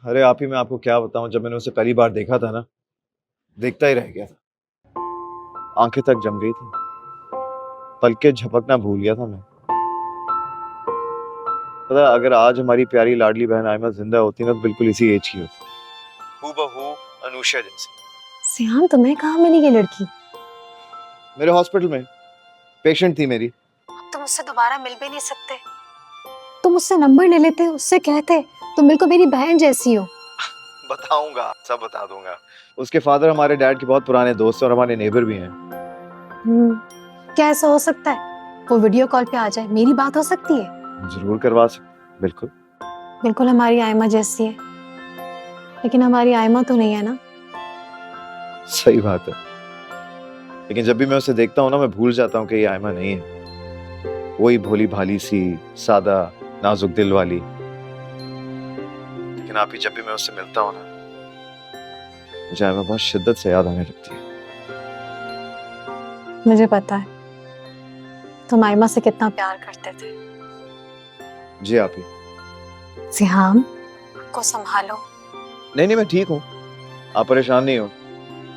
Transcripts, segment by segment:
अरे आप ही, मैं आपको क्या बताऊं, जब मैंने उसे पहली बार देखा था ना, देखता ही रह गया था। आंखें तक जम गई थी, पलके झपकना भूल गया था मैं। पता, अगर आज हमारी प्यारी लाडली बहन आयमा जिंदा होती ना, तो बिल्कुल इसी एज की होती, हूबहू अनुष्का जैसी। सियाम, तुम्हें कहाँ मिली ये लड़की? मेरे हॉस्पिटल में पेशेंट थी मेरी। अब तुम उससे दोबारा मिल भी नहीं सकते। तुम उससे नंबर ले लेते, उससे कहते तुम बिल्कुल मेरी बहन जैसी हो। बताऊंगा, सब बता दूंगा। उसके फादर हमारे डैड के बहुत पुराने दोस्त हैं और हमारे नेबर भी हैं। क्या ऐसा हो सकता है? वो वीडियो कॉल पे आ जाए, मेरी बात हो सकती है? जरूर करवा सकते, बिल्कुल। बिल्कुल हमारी आयमा जैसी है, लेकिन हमारी आयमा तो नहीं है ना। सही बात है, लेकिन जब भी मैं उसे देखता हूँ ना, मैं भूल जाता हूँ कि ये आयमा नहीं है। वही भोली भाली सी, सादा नाजुक दिल वाली। लेकिन आप ही, जब भी मैं उससे मिलता हूँ ना, मुझे आयमा बहुत शिद्दत से याद आने लगती है। मुझे पता है तुम आयमा से कितना प्यार करते थे। जी आप ही। सिहाम को संभालो। नहीं, मैं ठीक हूँ, आप परेशान नहीं हो।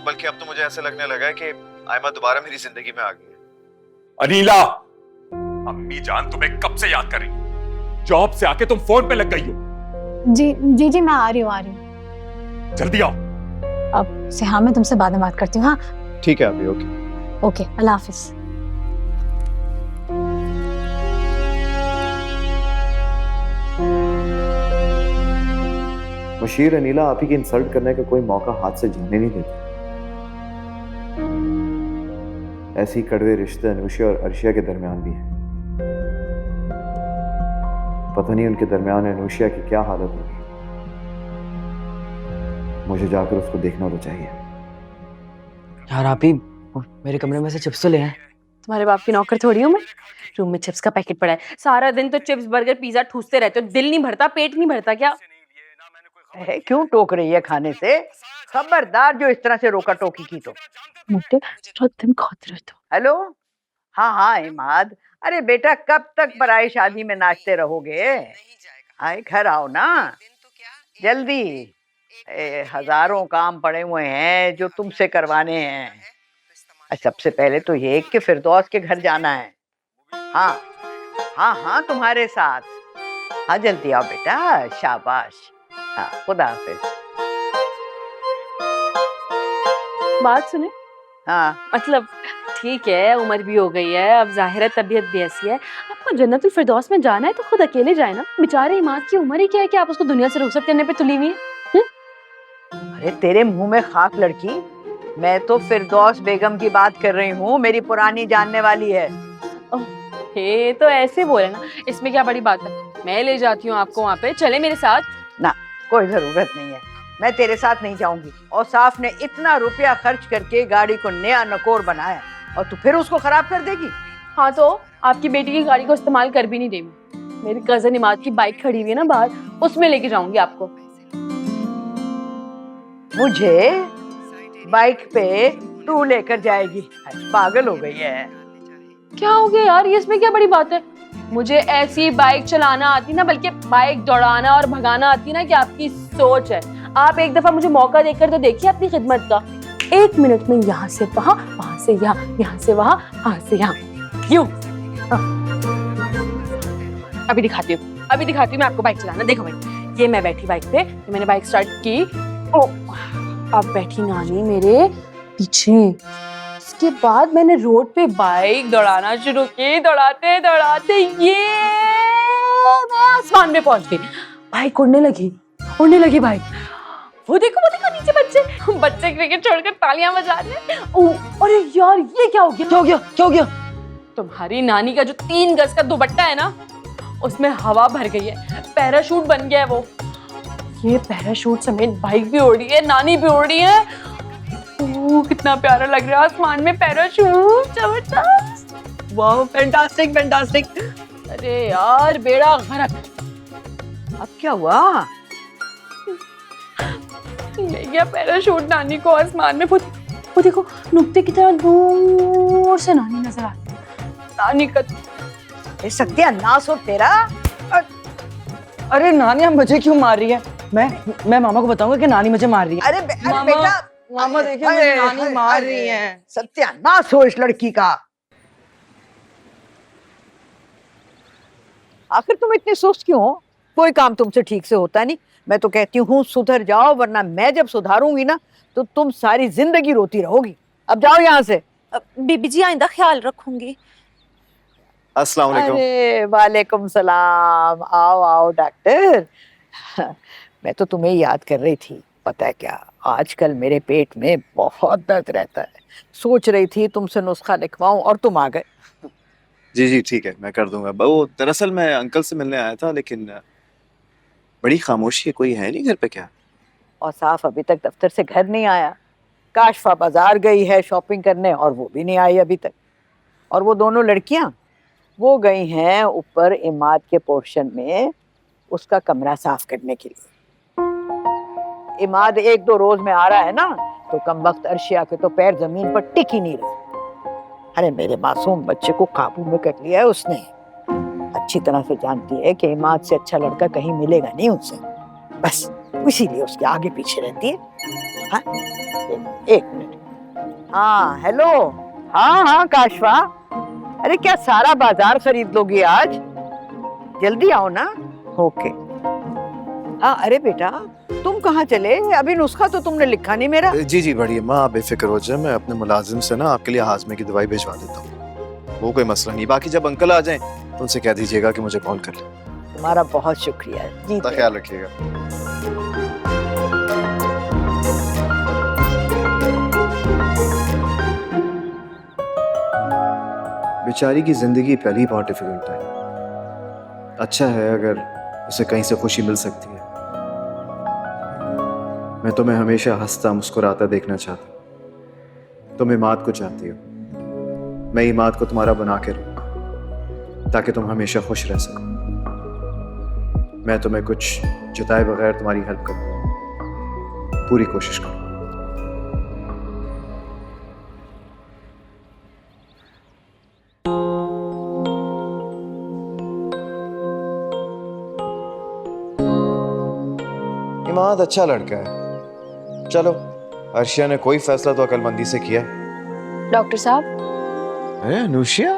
बल्कि अब तो मुझे ऐसा लगने लगा है कि आयमा दोबारा मेरी जिंदगी में आ गई है। अनीला, अम्मी जान तुम्हें कब से याद कर रही है? जॉब से आके तुम फोन पे लग गई हो। जी मैं आ रही हूँ। जल्दी आओ। अब सिहाम, मैं तुमसे बाद में बात करती हूँ। हाँ ठीक है अभी, ओके। ओके, अल्लाह हाफिज। बशीर, अनीला आप ही की इंसल्ट करने का कोई मौका हाथ से जाने नहीं देते। ऐसी कड़वे रिश्ते अनुष्का और अर्शिया के दरमियान भी हैं। पता नहीं उनके दरमियान अनुष्का की क्या हालत होगी। मुझे जाकर उसको देखना तो चाहिए। यार आप ही मेरे कमरे में से चिप्स तो ले आए। तुम्हारे बाप की नौकर थोड़ी हूँ मैं। रूम में चिप्स का पैकेट पड़ा है, सारा दिन तो चिप्स बर्गर पिज्जा ठूसते रहते हो। दिल नहीं भरता, पेट नहीं भरता क्या? क्यों टोक रही है खाने से? खबरदार जो इस तरह से रोका टोकी की तो। मोटे तुम खाते रहते हो। हेलो, हाँ इमाद, अरे बेटा कब तक पराई शादी में नाचते रहोगे? आए घर आओ ना जल्दी। हजारों काम पड़े हुए हैं जो तुमसे करवाने हैं। सबसे पहले तो ये कि फिरदौस के घर जाना है। हाँ तुम्हारे साथ। हाँ जल्दी आओ बेटा, शाबाश। हाँ, खुदा हाफिज। बात सुने। हाँ मतलब ठीक है, उम्र भी हो गई है, अब जाहिर है तबीयत भी ऐसी है। आपको जन्नतुल फिरदौस में जाना है तो खुद अकेले जाए ना। बेचारे इमाद की उम्र ही क्या है कि आप उसको दुनिया से रुखसत करने पे तुली हुई है। अरे तेरे मुंह में खाक लड़की, मैं तो फिरदौस बेगम की बात कर रही हूँ, मेरी पुरानी जानने वाली है। हे तो ऐसे बोले ना, इसमें क्या बड़ी बात है। मैं ले जाती हूँ आपको वहाँ पे, चले मेरे साथ। ना, कोई जरूरत नहीं है, मैं तेरे साथ नहीं जाऊंगी। और साफ ने इतना रुपया खर्च करके गाड़ी को नया नकोर बनाया और तू फिर उसको खराब कर देगी। हाँ तो आपकी बेटी की गाड़ी को इस्तेमाल कर भी नहीं देंगी। मेरी कजन इमाद की बाइक खड़ी हुई है ना बाहर, उसमें लेके जाऊंगी आपको। मुझे बाइक पे तू लेकर जाएगी? पागल हो गई है क्या हो गया यार, ये इसमें क्या बड़ी बात है। मुझे ऐसी बाइक चलाना आती ना, बल्कि बाइक दौड़ाना और भगाना आती ना कि आपकी सोच है। आप एक दफा मुझे मौका देकर तो देखिए अपनी खिदमत का। 1 मिनट में यहाँ से वहां, वहां से यहाँ, यहाँ से वहां, वहां से यहाँ, यूं। अभी दिखाती हूँ मैं आपको बाइक चलाना। देखो भाई, ये मैं बैठी बाइक पे, तो मैंने बाइक स्टार्ट की। अब बैठी नानी मेरे पीछे। इसके बाद मैंने रोड पे बाइक दौड़ाना शुरू की। दौड़ाते दौड़ाते ये मैं आसमान में पहुंच गई। बाइक उड़ने लगी बाइक। वो देखो नीचे बच्चे क्रिकेट छोड़कर तालियां बजा रहे हैं। अरे यार, ये क्या हो गया? तुम्हारी नानी का जो 3 गज का दुपट्टा है ना, उसमें हवा भर गई है, पैराशूट बन गया है वो। ये पैराशूट समेत बाइक भी उड़ रही है, नानी भी उड़ रही है। कितना प्यारा लग रहा है आसमान में पैराशूट। जबरदस्त, वाह, फैंटास्टिक। अरे यार, बेड़ा गर्क। अब क्या हुआ? ले गया पैराशूट नानी को आसमान में। वो देखो नुक्ते की तरह दूर से नानी नजर आती है। नानी का सत्यानाश हो तेरा। अरे नानी, आप मुझे क्यों मार रही है? मैं मामा को बताऊंगा कि नानी मुझे मार रही है। अरे मामा, बेटा, मामा देखिए अरे, मुझे नानी अरे, मार अरे, रही है। सत्यानाश हो इस लड़की का। आखिर तुम इतनी सुस्त क्यों हो? कोई काम तुमसे ठीक से होता नहीं। मैं तो कहती हूँ सुधर जाओ, वरना मैं जब सुधारूंगी ना तो तुम सारी जिंदगी रोती रहोगी। अब जाओ यहाँ से। बीबी जी आइंदा ख्याल रखूंगी। अस्सलाम वालेकुम। अरे वालेकुम सलाम। आओ आओ डॉक्टर। मैं तो तुम्हें याद कर रही थी। पता है क्या, आजकल मेरे पेट में बहुत दर्द रहता है। सोच रही थी तुमसे नुस्खा लिखवाऊं और तुम आ गए। जी जी ठीक है, मैं कर दूंगा। वो दरअसल मैं अंकल से मिलने आया था, लेकिन बड़ी खामोशी है, कोई है नहीं घर पे क्या? और साफ अभी तक दफ्तर से घर नहीं आया। काशफा बाजार गई है शॉपिंग करने और वो भी नहीं आई अभी तक। और वो दोनों लड़कियां वो गई हैं ऊपर इमाद के पोर्शन में उसका कमरा साफ करने के लिए। इमाद 1-2 रोज में आ रहा है ना, तो कमबख्त अर्शिया के तो पैर जमीन पर टिक ही नहीं रहे। अरे मेरे मासूम बच्चे को काबू में कर लिया है उसने। अच्छी तरह से जानती है कि इमाद से अच्छा लड़का कहीं मिलेगा नहीं उनसे, बस इसीलिए उसके आगे पीछे रहती है। हाँ? एक मिनट। हाँ हेलो। हाँ हाँ काशफा, अरे क्या सारा बाजार खरीद लोगी आज? जल्दी आओ ना। ओके। हाँ अरे बेटा तुम कहाँ चले? अभी नुस्खा तो तुमने लिखा नहीं मेरा। जी जी बढ़िया माँ, आप बेफिक्र हो जाए, मैं अपने मुलाजिम से ना आपके लिए हाजमे की दवाई भिजवा देता हूँ। वो कोई मसला नहीं। बाकी जब अंकल आ जाएं तो उनसे कह दीजिएगा कि मुझे कॉल कर ले। तुम्हारा बहुत शुक्रिया जी। अपना ख्याल रखिएगा। बेचारी की जिंदगी पहले ही बहुत डिफिकल्ट है। अच्छा है अगर उसे कहीं से खुशी मिल सकती है। मैं तुम्हें हमेशा हंसता मुस्कुराता देखना चाहता। तुम इमाद को चाहती हो, मैं इमाद को तुम्हारा बना के रहूंगा ताकि तुम हमेशा खुश रह सको। मैं तुम्हें कुछ जताए बगैर तुम्हारी हेल्प करूंगा, पूरी कोशिश करूंगा। इमाद अच्छा लड़का है। चलो, अर्शिया ने कोई फैसला तो अकलमंदी से किया। डॉक्टर साहब, अरे अनुशिया,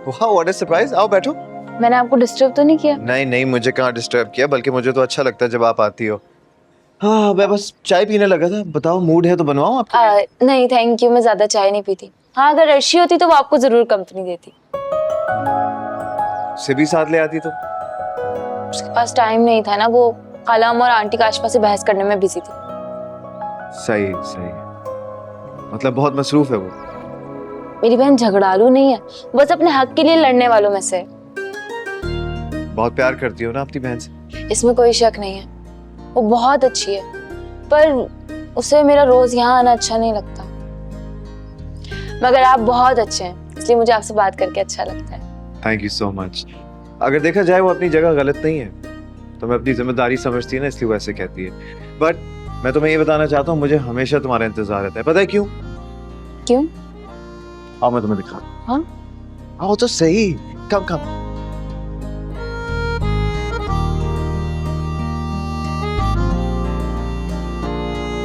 वाह व्हाट अ सरप्राइज। आओ बैठो। मैंने आपको डिस्टर्ब तो नहीं किया? नहीं नहीं, मुझे कहाँ डिस्टर्ब किया, बल्कि मुझे तो अच्छा लगता है जब आप आती हो। हाँ मैं बस चाय पीने लगा था। बताओ मूड है तो बनवाऊं आपके? नहीं थैंक यू, मैं ज्यादा चाय नहीं पीती। हाँ अगर अर्शी होती तो वो आपको जरूर कंपनी देती। से भी साथ ले आती तो? उसके पास टाइम नहीं था ना, वो खालाम और आंटी काशफा से बहस करने में बिजी थी। सही सही, मतलब बहुत मसरूफ है वो। मेरी बहन झगड़ालू नहीं है, बस अपने हक के लिए लड़ने वालों में से। बहुत प्यार करती हो ना अपनी बहन से? इसमें कोई शक नहीं है, वो बहुत अच्छी है, पर उसे मेरा रोज यहाँ आना अच्छा नहीं लगता। मगर आप बहुत अच्छे हैं, इसलिए मुझे आपसे बात करके अच्छा लगता है। Thank you so much. अगर देखा जाए वो अपनी जगह गलत नहीं है, तो मैं अपनी जिम्मेदारी समझती है ना, इसलिए वैसे कहती है। बट मैं तुम्हें ये बताना चाहता हूँ, मुझे हमेशा तुम्हारा इंतजार रहता है। पता है क्यों? क्यों? आओ मैं तुम्हें दिखा। हाँ? आओ तो सही। कम कम।